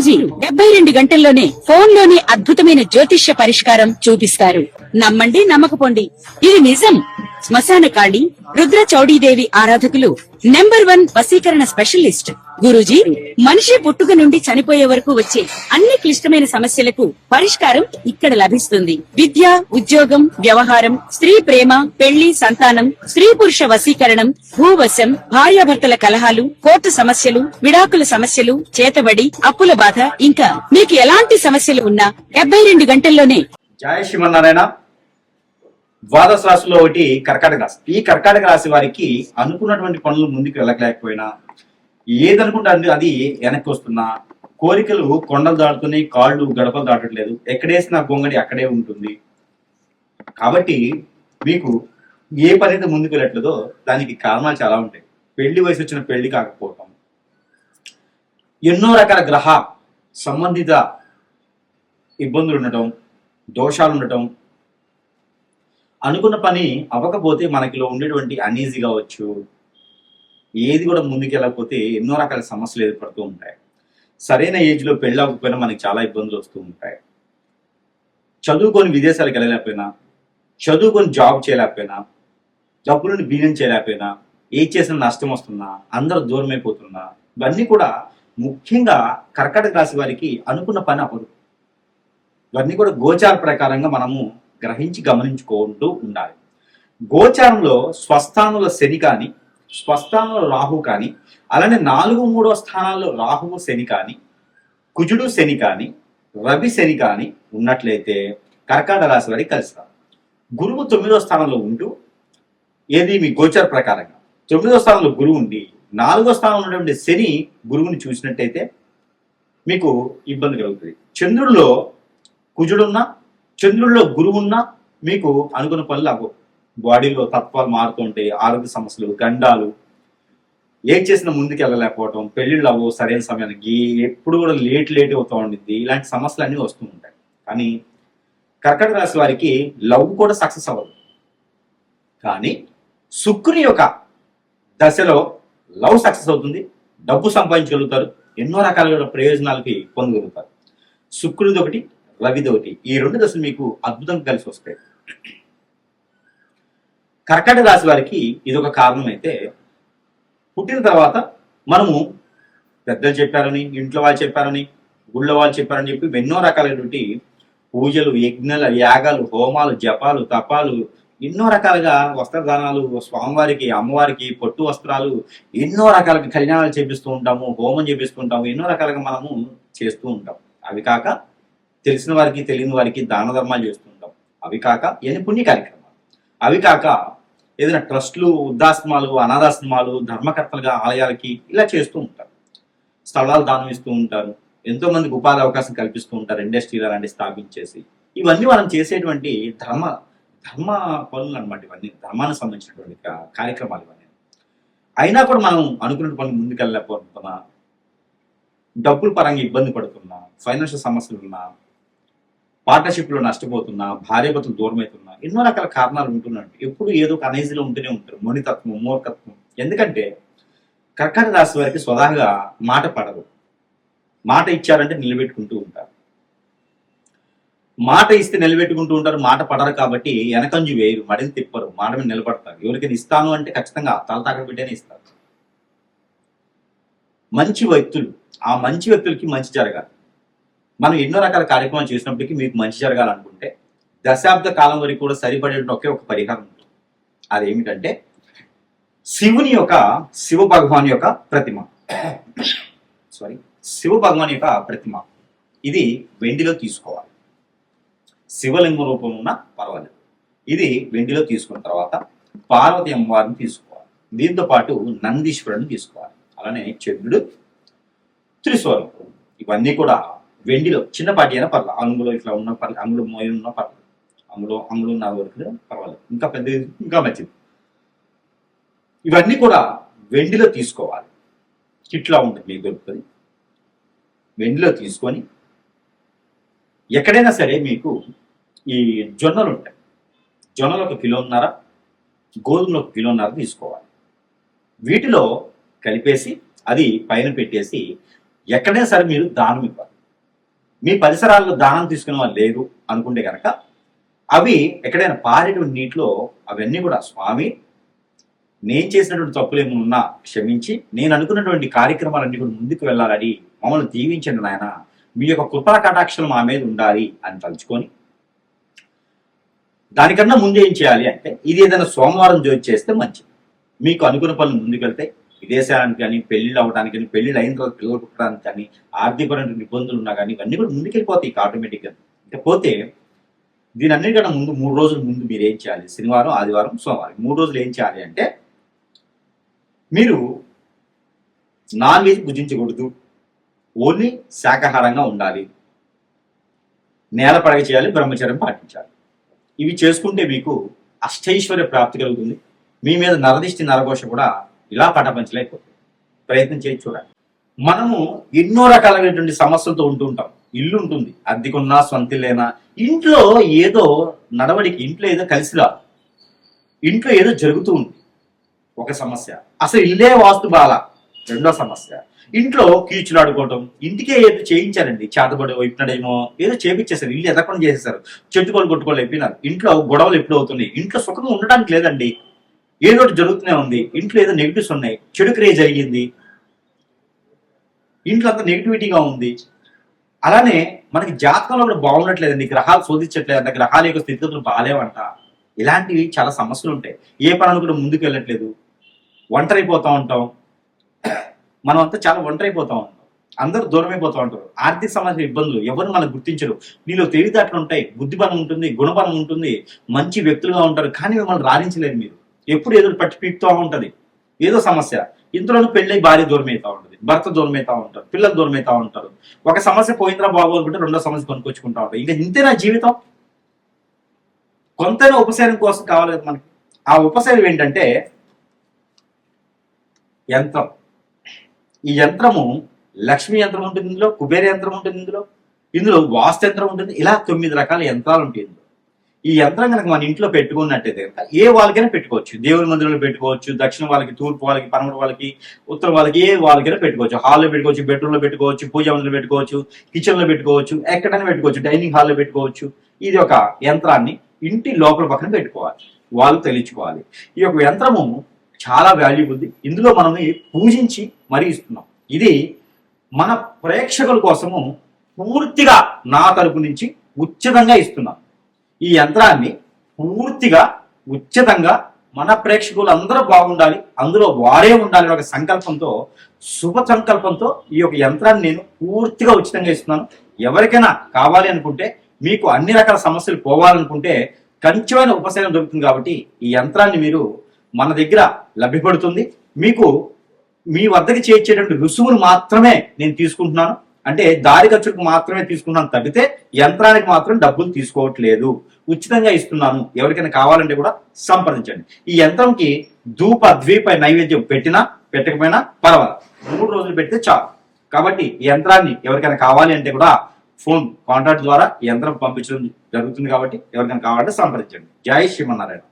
గురూజీ 72 గంటల్లోనే ఫోన్ లోనే అద్భుతమైన జ్యోతిష్య పరిష్కారం చూపిస్తారు. నమ్మండి, నమ్మకపోండి, ఇది నిజం. శ్మశాన కాళి రుద్ర చౌడీదేవి ఆరాధకులు నంబర్ 1 వశీకరణ స్పెషలిస్ట్ గురూజీ. మనిషి పుట్టుక నుండి చనిపోయే వరకు వచ్చే అన్ని క్లిష్టమైన సమస్యలకు పరిష్కారం ఇక్కడ లభిస్తుంది. విద్య, ఉద్యోగం, వ్యవహారం, స్త్రీ ప్రేమ, పెళ్లి, సంతానం, స్త్రీ పురుష వశీకరణం, భూవశం, భార్యాభర్తల కలహాలు, కోర్టు సమస్యలు, విడాకుల సమస్యలు, చేతబడి, అప్పుల బాధ, ఇంకా మీకు ఎలాంటి సమస్యలు ఉన్నా 72 గంటల్లోనే. జయ శ్రీమన్నారాయణ. ద్వాదశ రాశిలో ఒకటి కర్కాటక రాశి. ఈ కర్కాటక రాశి వారికి అనుకున్నటువంటి పనులు ముందుకు వెళ్ళలేకపోయినా, ఏదనుకుంటే అది వెనక్కి వస్తున్నా, కోరికలు కొండలు దాటుతున్నాయి, కాళ్ళు గడపలు దాటట్లేదు, ఎక్కడేసిన గొంగడి అక్కడే ఉంటుంది. కాబట్టి మీకు ఏ పని అయితే ముందుకు వెళ్ళట్లేదో దానికి కారణాలు చాలా ఉంటాయి. పెళ్లి వయసు వచ్చిన పెళ్లి కాకపోవటం, ఎన్నో రకాల గ్రహ సంబంధిత ఇబ్బందులు ఉండటం, దోషాలు ఉండటం, అనుకున్న పని అవ్వకపోతే మనకిలో ఉండేటువంటి అనీజీ కావచ్చు, ఏది కూడా ముందుకు వెళ్ళకపోతే ఎన్నో రకాల సమస్యలు ఏర్పడుతూ ఉంటాయి. సరైన ఏజ్లో పెళ్ళి అవ్వకపోయినా మనకి చాలా ఇబ్బందులు వస్తూ ఉంటాయి. చదువుకొని విదేశాలకు వెళ్ళలేకపోయినా, చదువుకొని జాబ్ చేయలేకపోయినా, డబ్బులను బిజినెస్ చేయలేకపోయినా, ఏది చేసిన నష్టం వస్తున్నా, అందరూ దూరం అయిపోతున్నా, ఇవన్నీ కూడా ముఖ్యంగా కర్కాటక రాశి వారికి అనుకున్న పని అవ్వదు. ఇవన్నీ కూడా గోచార ప్రకారంగా మనము గ్రహించి గమనించుకుంటూ ఉండాలి. గోచారంలో స్వస్థానంలో శని కానీ, స్వస్థానంలో రాహు కానీ, అలానే 4-3 స్థానాల్లో రాహువు శని కానీ, కుజుడు శని కానీ, రవి శని కానీ ఉన్నట్లయితే కర్కాటక రాశి వారికి కలుస్తారు. గురువు 9వ స్థానంలో ఉంటూ, ఏది మీ గోచార ప్రకారంగా 9వ స్థానంలో గురువు ఉండి 4వ స్థానంలో ఉన్నటువంటి శని గురువుని చూసినట్టయితే మీకు ఇబ్బంది కలుగుతుంది. చంద్రుడిలో కుజుడున్నా, చంద్రుడిలో గురువు ఉన్నా మీకు అనుకున్న పనులు అవ్వవు. బాడీలో తత్వాలు మారుతూ ఉంటాయి, ఆరోగ్య సమస్యలు, గండాలు, ఏం చేసినా ముందుకు వెళ్ళలేకపోవటం, పెళ్లిళ్ళు అవ్వవు సరైన సమయానికి, ఎప్పుడు కూడా లేట్ అవుతూ ఉండిద్ది. ఇలాంటి సమస్యలు అన్నీ వస్తూ ఉంటాయి. కానీ కర్కాటక రాశి వారికి లవ్ కూడా సక్సెస్ అవ్వదు. కానీ శుక్రుని యొక్క దశలో లవ్ సక్సెస్ అవుతుంది, డబ్బు సంపాదించగలుగుతారు, ఎన్నో రకాల ప్రయోజనాలకి పొందగలుగుతారు. శుక్రుడిది ఒకటి, రవిది ఒకటి, ఈ 2 దశలు మీకు అద్భుతంగా కలిసి వస్తాయి. కర్కాటక రాశి వారికి ఇదొక కారణం అయితే, పుట్టిన తర్వాత మనము పెద్దలు చెప్పారని, ఇంట్లో వాళ్ళు చెప్పారని, గుళ్ళో వాళ్ళు చెప్పారని చెప్పి ఎన్నో రకాలైనటువంటి పూజలు, యజ్ఞాలు, యాగాలు, హోమాలు, జపాలు, తపాలు, ఎన్నో రకాలుగా వస్త్రదానాలు, స్వామివారికి, అమ్మవారికి పొట్టు వస్త్రాలు, ఎన్నో రకాలుగా కళ్యాణాలు చేపిస్తూ ఉంటాము, హోమం చేపిస్తూ ఉంటాము, ఎన్నో రకాలుగా మనము చేస్తూ ఉంటాం. అవి కాక తెలిసిన వారికి, తెలియని వారికి దాన ధర్మాలు చేస్తూ ఉంటాం. అవి కాక ఎన్ని పుణ్య కార్యక్రమాలు, అవి కాక ఏదైనా ట్రస్టులు, వృద్ధాశ్రమాలు, అనాథాశ్రమాలు, ధర్మకర్తలుగా ఆలయాలకి ఇలా చేస్తూ ఉంటారు. స్థలాలు దానం ఇస్తూ ఉంటారు, ఎంతో మందికి ఉపాధి అవకాశం కల్పిస్తూ ఉంటారు, ఇండస్ట్రీలు అలాంటి స్థాపించేసి. ఇవన్నీ మనం చేసేటువంటి ధర్మ పనులు అనమాట. ఇవన్నీ ధర్మానికి సంబంధించినటువంటి కార్యక్రమాలు ఇవన్నీ. అయినా కూడా మనం అనుకున్న పనులు ముందుకు వెళ్ళలేకపోతున్నా, డబ్బుల పరంగా ఇబ్బంది పడుతున్నా, ఫైనాన్షియల్ సమస్యలు ఉన్నా, పార్ట్నర్షిప్లో నష్టపోతున్నా, భార్యాభర్తలు దూరం అవుతున్నా, ఎన్నో రకాల కారణాలు ఉంటున్నాయి. ఎప్పుడు ఏదో ఒక అనైజీలో ఉంటూనే ఉంటారు. మొండితత్వం, మూర్ఖత్వం. ఎందుకంటే కర్కాటక రాశి వారికి స్వతహాగా మాట పడదు. మాట ఇచ్చారంటే నిలబెట్టుకుంటూ ఉంటారు, మాట ఇస్తే నిలబెట్టుకుంటూ ఉంటారు. మాట పడరు కాబట్టి వెనకంజు వేయరు, మడిని తిప్పరు, మాట మీద నిలబడతారు. ఎవరికైనా ఇస్తాను అంటే ఖచ్చితంగా తల తాకడ పెట్టేనే ఇస్తారు. మంచి వ్యక్తులు, ఆ మంచి వ్యక్తులకి మంచి జరగాలి. మనం ఎన్నో రకాల కార్యక్రమాలు చేసినప్పటికీ మీకు మంచి జరగాలనుకుంటే దశాబ్ద కాలం వరకు కూడా సరిపడే ఒకే ఒక పరిహారం ఉంటుంది. అదేమిటంటే శివ భగవాన్ యొక్క ప్రతిమ. ఇది వెండిలో తీసుకోవాలి. శివలింగం రూపం ఉన్న పర్వాలేదు. ఇది వెండిలో తీసుకున్న తర్వాత పార్వతి అమ్మవారిని తీసుకోవాలి. దీంతో పాటు నందీశ్వరుని తీసుకోవాలి. అలానే చంద్రుడు, త్రిశూలం, ఇవన్నీ కూడా వెండిలో చిన్నపాటి అయినా పర్లేదు. అంగులో ఇట్లా ఉన్న పర్లేదు, అంగులో మోయి ఉన్న పర్లేదు, అంగులో ఉన్న వరకు పర్వాలేదు, ఇంకా పెద్ద ఇంకా మంచిది. ఇవన్నీ కూడా వెండిలో తీసుకోవాలి. ఇట్లా ఉంటుంది, మీకు దొరుకుతుంది. వెండిలో తీసుకొని ఎక్కడైనా సరే మీకు ఈ జొన్నలు ఉంటాయి, జొన్నలు 1 కిలోన్నర, గోధుమలు 1 కిలోన్నర తీసుకోవాలి. వీటిలో కలిపేసి అది పైన పెట్టేసి ఎక్కడైనా సరే మీరు దానం ఇవ్వాలి. మీ పరిసరాల్లో దానం తీసుకునే వాళ్ళు లేరు అనుకుంటే కనుక అవి ఎక్కడైనా పారేటువంటి నీటిలో అవన్నీ కూడా స్వామి నేను చేసినటువంటి తప్పులు ఏమైనా ఉన్నా క్షమించి నేను అనుకున్నటువంటి కార్యక్రమాలన్నీ కూడా ముందుకు వెళ్ళాలని మమ్మల్ని దీవించండి నాయన, మీ యొక్క కృపా కటాక్షలు మా మీద ఉండాలి అని తలుచుకొని దానికన్నా ముందు ఏం చేయాలి అంటే ఇది ఏదైనా సోమవారం జ్యోతి చేస్తే మంచిది. మీకు అనుకున్న పనులు ముందుకెళ్తే విదేశానికి కానీ పెళ్లిళ్ళు అవ్వడానికి కానీ పెళ్లిళ్ళు అయిన తర్వాత పిల్లలు పుట్టడానికి కానీ ఆర్థికపరమైన ఇబ్బందులు ఉన్నా కానీ ఇవన్నీ కూడా ముందుకెళ్ళిపోతాయి ఆటోమేటిక్గా. ఇకపోతే దీని అన్నిటికన్నా ముందు 3 రోజుల ముందు మీరు ఏం చేయాలి, శనివారం ఆదివారం సోమవారం 3 రోజులు ఏం చేయాలి అంటే మీరు నాన్ వెజ్ భుజించకూడదు, ఓన్లీ శాకాహారంగా ఉండాలి, నేల పడగ చేయాలి, బ్రహ్మచర్యం పాటించాలి. ఇవి చేసుకుంటే మీకు అష్టైశ్వర్య ప్రాప్తి కలుగుతుంది. మీ మీద నరదిష్టి నరఘోష కూడా ఇలా పటపంచలేకపోతుంది. ప్రయత్నం చేసి చూడండి. మనము ఎన్నో రకాలైనటువంటి సమస్యలతో ఉంటూ ఉంటాం. ఇల్లు ఉంటుంది, అద్దెకున్నా సొంతిల్లేనా, ఇంట్లో ఏదో నడవడికి, ఇంట్లో ఏదో కలిసి రాదు, ఇంట్లో ఏదో జరుగుతూ ఉంది ఒక సమస్య, అసలు ఇల్లే వాస్తు బాల రెండో సమస్య, ఇంట్లో కీచులాడుకోవటం, ఇంటికే ఏదో చేయించారండి, చేతబడి వైపునడేమో ఏదో చేపించేశారు, ఇల్లు ఎదకుండా చేసేసారు, చెట్టుకోలు కొట్టుకోలు అయిపోయినారు, ఇంట్లో గొడవలు ఎప్పుడు అవుతున్నాయి, ఇంట్లో సుఖంగా ఉండడానికి లేదండి, ఏదో ఒకటి జరుగుతూనే ఉంది, ఇంట్లో ఏదో నెగిటివ్స్ ఉన్నాయి, చెడు క్రియ జరిగింది, ఇంట్లో అంతా నెగిటివిటీగా ఉంది. అలానే మనకి జాతకంలో కూడా బాగున్నట్లేదండి, గ్రహాలు శోధించట్లేదంట, గ్రహాల యొక్క స్థితిగతులు బాగాలేవంట, ఇలాంటివి చాలా సమస్యలు ఉంటాయి. ఏ పనులు కూడా ముందుకు వెళ్ళట్లేదు, ఒంటరైపోతూ ఉంటాం, మనం అంతా చాలా ఒంటరైపోతూ ఉంటాం, అందరూ దూరమైపోతూ ఉంటారు, ఆర్థిక సమస్య ఇబ్బందులు, ఎవరు మనకు గుర్తించరు, నీలో తెలివితేటలు ఉంటాయి, బుద్ధిబలం ఉంటుంది, గుణబలం ఉంటుంది, మంచి వ్యక్తులుగా ఉంటారు, కానీ మిమ్మల్ని రాణించలేరు. మీరు ఎప్పుడు ఏదో పట్టి పీకుతూ ఉంటుంది, ఏదో సమస్య, ఇంతలోనూ పెళ్ళై భార్య దూరం అవుతా ఉంటుంది, భర్త దూరం అవుతా ఉంటారు, పిల్లలు దూరం అవుతా ఉంటారు, ఒక సమస్య పోయిందిరా బాబు అనుకుంటే రెండో సమస్య కొనుక్కొచ్చుకుంటా ఉంటారు. ఇంకా ఇంతేనా జీవితం? కొంతైనా ఉపశమనం కోసం కావాలి కదా మనకి. ఆ ఉపశమనం ఏంటంటే యంత్రం. ఈ యంత్రము లక్ష్మీ యంత్రం ఉంటుంది, ఇందులో కుబేర యంత్రం ఉంటుంది, ఇందులో వాస్తు యంత్రం ఉంటుంది, ఇలా 9 రకాల యంత్రాలు ఉంటాయి ఇందులో. ఈ యంత్రం కనుక మన ఇంట్లో పెట్టుకున్నట్టయితే కనుక ఏ వాళ్ళకైనా పెట్టుకోవచ్చు, దేవుని మందిరంలో పెట్టుకోవచ్చు, దక్షిణ వాళ్ళకి, తూర్పు వాళ్ళకి, పడమర వాళ్ళకి, ఉత్తర వాళ్ళకి, ఏ వాళ్ళకైనా పెట్టుకోవచ్చు, హాల్లో పెట్టుకోవచ్చు, బెడ్రూమ్లో పెట్టుకోవచ్చు, పూజా మందిరంలో పెట్టుకోవచ్చు, కిచెన్ లో పెట్టుకోవచ్చు, ఎక్కడైనా పెట్టుకోవచ్చు, డైనింగ్ హాల్లో పెట్టుకోవచ్చు. ఇది ఒక యంత్రాన్ని ఇంటి లోపల పక్కన పెట్టుకోవాలి, వాళ్ళు తెలియచుకోవాలి. ఈ యొక్క యంత్రము చాలా వాల్యూబుల్. ఇందులో మనం పూజించి మరీ ఇస్తున్నాం. ఇది మన ప్రేక్షకుల కోసము పూర్తిగా నా తరపు నుంచి ఉచితంగా ఇస్తున్నాం. ఈ యంత్రాన్ని పూర్తిగా ఉచితంగా మన ప్రేక్షకులు అందరూ బాగుండాలి, అందులో వారే ఉండాలి ఒక సంకల్పంతో, శుభ సంకల్పంతో ఈ యొక్క యంత్రాన్ని నేను పూర్తిగా ఉచితంగా ఇస్తున్నాను. ఎవరికైనా కావాలి అనుకుంటే, మీకు అన్ని రకాల సమస్యలు పోవాలనుకుంటే కంచెమైన ఉపశమనం దొరుకుతుంది. కాబట్టి ఈ యంత్రాన్ని మీరు మన దగ్గర లభ్యపడుతుంది. మీకు మీ వద్దకి చేర్చేటువంటి రుసుములు మాత్రమే నేను తీసుకుంటున్నాను, అంటే దారి ఖర్చులకు మాత్రమే తీసుకున్నాను తప్పితే యంత్రానికి మాత్రం డబ్బులు తీసుకోవట్లేదు, ఉచితంగా ఇస్తున్నాను. ఎవరికైనా కావాలంటే కూడా సంప్రదించండి. ఈ యంత్రంకి ధూప ద్వీప నైవేద్యం పెట్టినా పెట్టకపోయినా పర్వాలేదు, 3 రోజులు పెడితే చాలు. కాబట్టి ఈ యంత్రాన్ని ఎవరికైనా కావాలి అంటే కూడా ఫోన్ కాంటాక్ట్ ద్వారా ఈ యంత్రం పంపించడం జరుగుతుంది. కాబట్టి ఎవరికైనా కావాలంటే సంప్రదించండి. జై శ్రీమన్నారాయణ.